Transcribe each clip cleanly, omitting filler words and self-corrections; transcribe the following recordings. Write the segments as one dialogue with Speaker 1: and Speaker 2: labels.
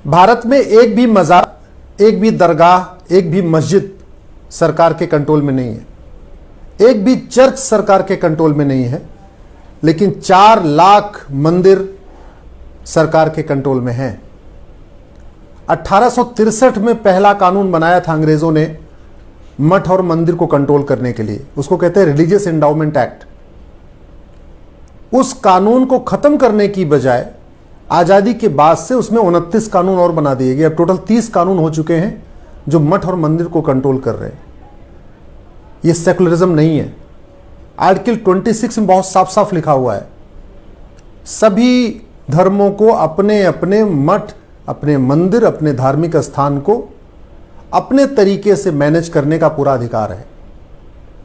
Speaker 1: भारत में एक भी मज़ार, एक भी दरगाह, एक भी मस्जिद सरकार के कंट्रोल में नहीं है, एक भी चर्च सरकार के कंट्रोल में नहीं है, लेकिन 4 लाख मंदिर सरकार के कंट्रोल में हैं। 1863 में पहला कानून बनाया था अंग्रेजों ने मठ और मंदिर को कंट्रोल करने के लिए, उसको कहते हैं रिलीजियस एंडाउमेंट एक्ट। उस कानून को खत्म करने की बजाय आजादी के बाद से उसमें 29 कानून और बना दिए गए। अब टोटल 30 कानून हो चुके हैं जो मठ और मंदिर को कंट्रोल कर रहे हैं। यह सेकुलरिज्म नहीं है। आर्टिकल 26 में बहुत साफ साफ लिखा हुआ है, सभी धर्मों को अपने अपने मठ, अपने मंदिर, अपने धार्मिक स्थान को अपने तरीके से मैनेज करने का पूरा अधिकार है।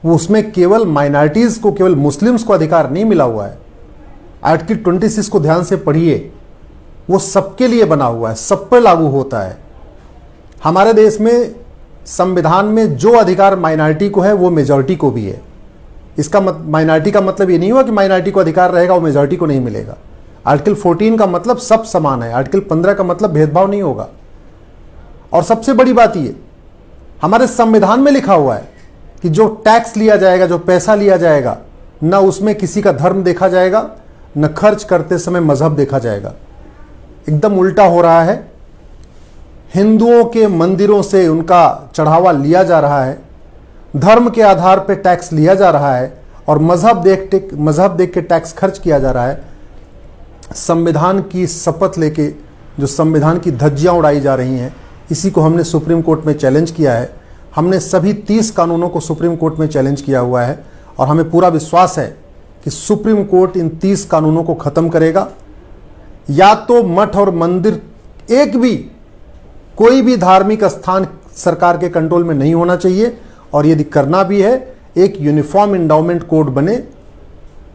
Speaker 1: वो उसमें केवल माइनॉरिटीज को, केवल मुस्लिम्स को अधिकार नहीं मिला हुआ है। आर्टिकल 26 को ध्यान से पढ़िए, वो सबके लिए बना हुआ है, सब पर लागू होता है। हमारे देश में संविधान में जो अधिकार माइनॉरिटी को है वो मेजॉरिटी को भी है। इसका माइनॉरिटी का मतलब ये नहीं हुआ कि माइनॉरिटी को अधिकार रहेगा वो मेजॉरिटी को नहीं मिलेगा। आर्टिकल 14 का मतलब सब समान है, आर्टिकल 15 का मतलब भेदभाव नहीं होगा। और सबसे बड़ी बात ये, हमारे संविधान में लिखा हुआ है कि जो टैक्स लिया जाएगा, जो पैसा लिया जाएगा, न उसमें किसी का धर्म देखा जाएगा, न खर्च करते समय मजहब देखा जाएगा। एकदम उल्टा हो रहा है। हिंदुओं के मंदिरों से उनका चढ़ावा लिया जा रहा है, धर्म के आधार पर टैक्स लिया जा रहा है और मजहब देख के टैक्स खर्च किया जा रहा है। संविधान की शपथ लेके जो संविधान की धज्जियां उड़ाई जा रही हैं, इसी को हमने सुप्रीम कोर्ट में चैलेंज किया है। हमने सभी 30 कानूनों को सुप्रीम कोर्ट में चैलेंज किया हुआ है और हमें पूरा विश्वास है कि सुप्रीम कोर्ट इन 30 कानूनों को खत्म करेगा। या तो मठ और मंदिर, एक भी कोई भी धार्मिक स्थान सरकार के कंट्रोल में नहीं होना चाहिए, और यदि करना भी है एक यूनिफॉर्म एंडाउमेंट कोड बने,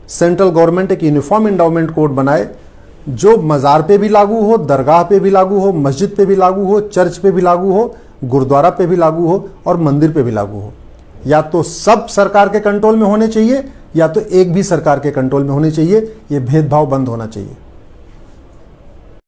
Speaker 1: सेंट्रल गवर्नमेंट एक यूनिफॉर्म एंडाउमेंट कोड बनाए जो मज़ार पे भी लागू हो, दरगाह पे भी लागू हो, मस्जिद पे भी लागू हो, चर्च पे भी लागू हो, गुरुद्वारा पे भी लागू हो और मंदिर पे भी लागू हो। या तो सब सरकार के कंट्रोल में होने चाहिए या तो एक भी सरकार के कंट्रोल में होने चाहिए। ये भेदभाव बंद होना चाहिए।